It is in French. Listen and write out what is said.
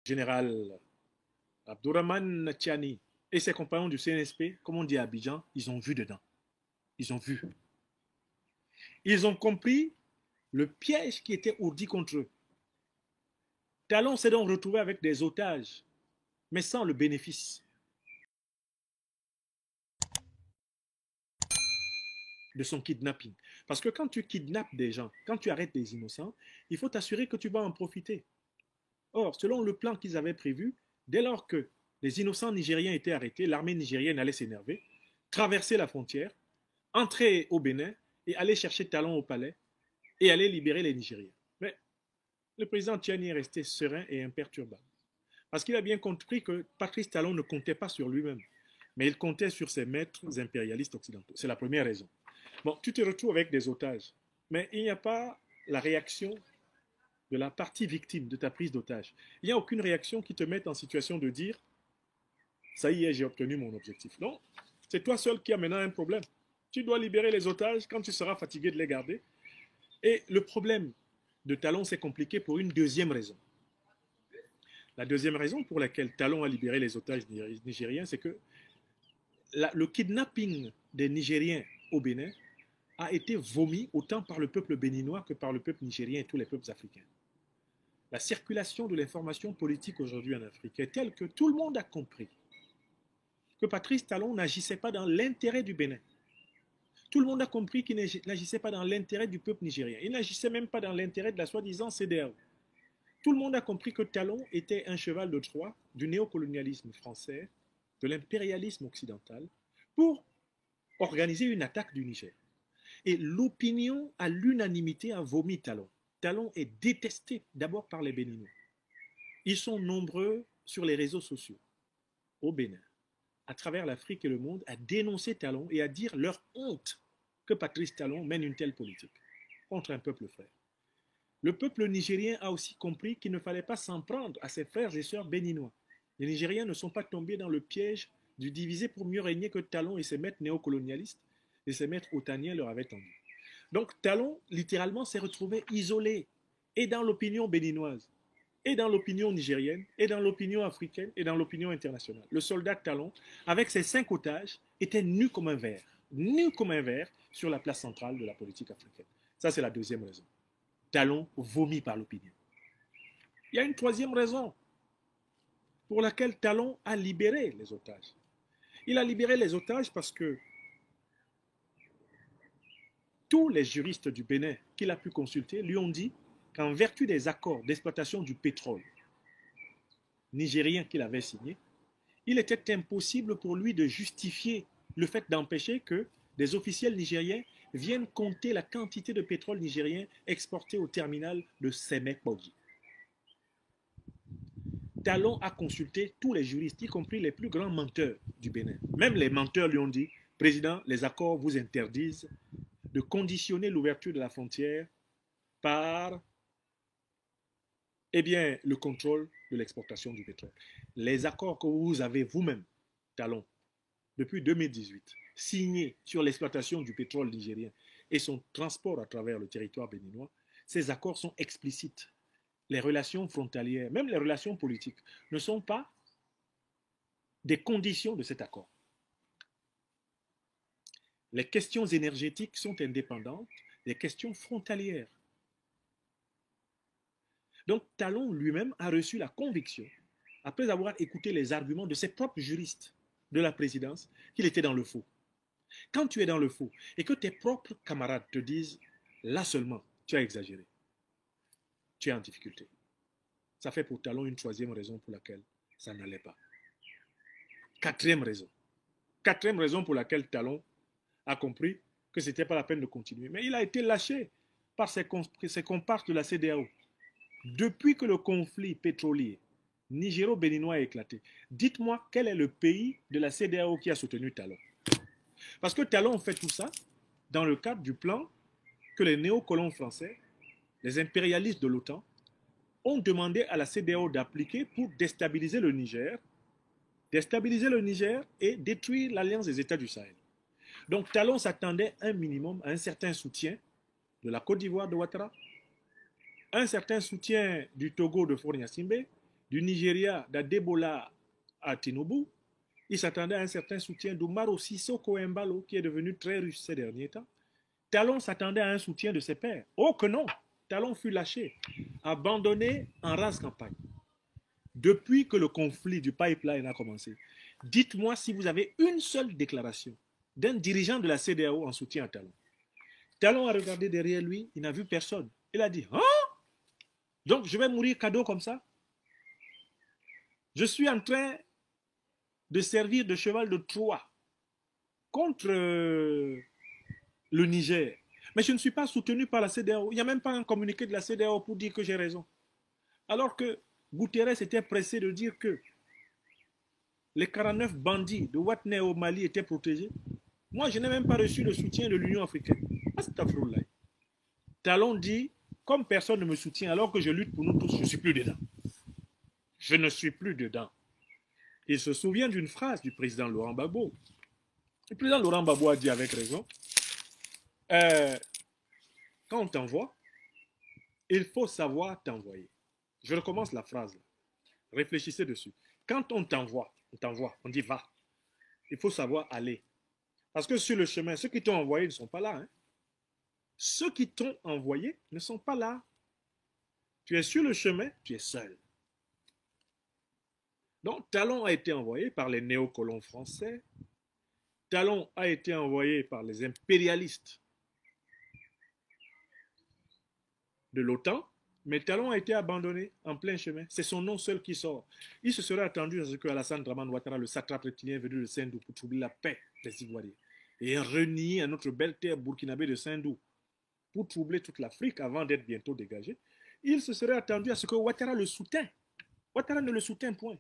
général Abdourahmane Tchiani et ses compagnons du CNSP, comme on dit à Abidjan, ils ont vu dedans. Ils ont vu. Ils ont compris le piège qui était ourdi contre eux. Talon s'est donc retrouvé avec des otages, mais sans le bénéfice de son kidnapping. Parce que quand tu kidnappes des gens, quand tu arrêtes des innocents, il faut t'assurer que tu vas en profiter. Or, selon le plan qu'ils avaient prévu, dès lors que les innocents nigériens étaient arrêtés, l'armée nigérienne allait s'énerver, traverser la frontière, entrer au Bénin et aller chercher Talon au palais et aller libérer les Nigériens. Mais le président Tchiani est resté serein et imperturbable. Parce qu'il a bien compris que Patrice Talon ne comptait pas sur lui-même, mais il comptait sur ses maîtres impérialistes occidentaux. C'est la première raison. Bon, tu te retrouves avec des otages, mais il n'y a pas la réaction de la partie victime de ta prise d'otage. Il n'y a aucune réaction qui te mette en situation de dire ça y est, j'ai obtenu mon objectif. Non, c'est toi seul qui as maintenant un problème. Tu dois libérer les otages quand tu seras fatigué de les garder. Et le problème de Talon s'est compliqué pour une deuxième raison. La deuxième raison pour laquelle Talon a libéré les otages nigériens, c'est que le kidnapping des Nigériens au Bénin a été vomi autant par le peuple béninois que par le peuple nigérien et tous les peuples africains. La circulation de l'information politique aujourd'hui en Afrique est telle que tout le monde a compris que Patrice Talon n'agissait pas dans l'intérêt du Bénin. Tout le monde a compris qu'il n'agissait pas dans l'intérêt du peuple nigérien. Il n'agissait même pas dans l'intérêt de la soi-disant CEDEAO. Tout le monde a compris que Talon était un cheval de Troie du néocolonialisme français, de l'impérialisme occidental, pour organiser une attaque du Niger. Et l'opinion à l'unanimité a vomi Talon. Talon est détesté d'abord par les Béninois. Ils sont nombreux sur les réseaux sociaux au Bénin, à travers l'Afrique et le monde, à dénoncer Talon et à dire leur honte que Patrice Talon mène une telle politique contre un peuple frère. Le peuple nigérien a aussi compris qu'il ne fallait pas s'en prendre à ses frères et sœurs béninois. Les Nigériens ne sont pas tombés dans le piège du diviser pour mieux régner que Talon et ses maîtres néocolonialistes et ses maîtres otaniens leur avaient tendu. Donc Talon, littéralement, s'est retrouvé isolé, et dans l'opinion béninoise, et dans l'opinion nigérienne, et dans l'opinion africaine, et dans l'opinion internationale. Le soldat Talon, avec ses 5 otages, était nu comme un verre sur la place centrale de la politique africaine. Ça, c'est la deuxième raison. Talon vomi par l'opinion. Il y a une troisième raison pour laquelle Talon a libéré les otages. Il a libéré les otages parce que tous les juristes du Bénin qu'il a pu consulter lui ont dit qu'en vertu des accords d'exploitation du pétrole nigérien qu'il avait signés, il était impossible pour lui de justifier le fait d'empêcher que des officiels nigériens viennent compter la quantité de pétrole nigérien exporté au terminal de Sémé-Bodji. Talon a consulté tous les juristes, y compris les plus grands menteurs du Bénin. Même les menteurs lui ont dit, Président, les accords vous interdisent de conditionner l'ouverture de la frontière par le contrôle de l'exportation du pétrole. Les accords que vous avez vous-même, Talon, depuis 2018, signés sur l'exploitation du pétrole nigérien et son transport à travers le territoire béninois, ces accords sont explicites. Les relations frontalières, même les relations politiques, ne sont pas des conditions de cet accord. Les questions énergétiques sont indépendantes des questions frontalières. Donc Talon lui-même a reçu la conviction, après avoir écouté les arguments de ses propres juristes de la présidence, qu'il était dans le faux. Quand tu es dans le faux et que tes propres camarades te disent, là seulement, tu as exagéré, tu es en difficulté. Ça fait pour Talon une troisième raison pour laquelle ça n'allait pas. Quatrième raison pour laquelle Talon a compris que ce n'était pas la peine de continuer. Mais il a été lâché par ses comparses de la CEDEAO. Depuis que le conflit pétrolier nigéro-béninois a éclaté, dites-moi quel est le pays de la CEDEAO qui a soutenu Talon. Parce que Talon fait tout ça dans le cadre du plan que les néocolons français, les impérialistes de l'OTAN, ont demandé à la CEDEAO d'appliquer pour déstabiliser le Niger et détruire l'alliance des États du Sahel. Donc Talon s'attendait un minimum à un certain soutien de la Côte d'Ivoire de Ouattara, un certain soutien du Togo de Faure Gnassingbé du Nigeria, d'Adebola à Tinubu, il s'attendait à un certain soutien d'Umaro Sissoko Embalo, qui est devenu très riche ces derniers temps. Talon s'attendait à un soutien de ses pairs. Oh que non! Talon fut lâché, abandonné en rase campagne. Depuis que le conflit du pipeline a commencé, dites-moi si vous avez une seule déclaration d'un dirigeant de la CEDEAO en soutien à Talon. Talon a regardé derrière lui, il n'a vu personne. Il a dit, hein? Donc je vais mourir cadeau comme ça? Je suis en train de servir de cheval de Troie contre le Niger. Mais je ne suis pas soutenu par la CEDEAO. Il n'y a même pas un communiqué de la CEDEAO pour dire que j'ai raison. Alors que Guterres était pressé de dire que les 49 bandits de Watney au Mali étaient protégés. Moi, je n'ai même pas reçu le soutien de l'Union africaine. Astagfirullah. Talon dit, comme personne ne me soutient alors que je lutte pour nous tous, je ne suis plus dedans. Je ne suis plus dedans. Il se souvient d'une phrase du président Laurent Gbagbo. Le président Laurent Gbagbo a dit avec raison, quand on t'envoie, il faut savoir t'envoyer. Je recommence la phrase. Là. Réfléchissez dessus. Quand on t'envoie, on dit va. Il faut savoir aller. Parce que sur le chemin, ceux qui t'ont envoyé ne sont pas là. Hein. Ceux qui t'ont envoyé ne sont pas là. Tu es sur le chemin, tu es seul. Donc, Talon a été envoyé par les néocolons français. Talon a été envoyé par les impérialistes de l'OTAN. Mais Talon a été abandonné en plein chemin. C'est son nom seul qui sort. Il se serait attendu à ce que Alassane Dramane Ouattara, le satrape reptilien venu de Sindou, pour troubler la paix des Ivoiriens et renier à notre belle terre burkinabé de Sindou pour troubler toute l'Afrique avant d'être bientôt dégagé. Il se serait attendu à ce que Ouattara le soutint. Ouattara ne le soutint point.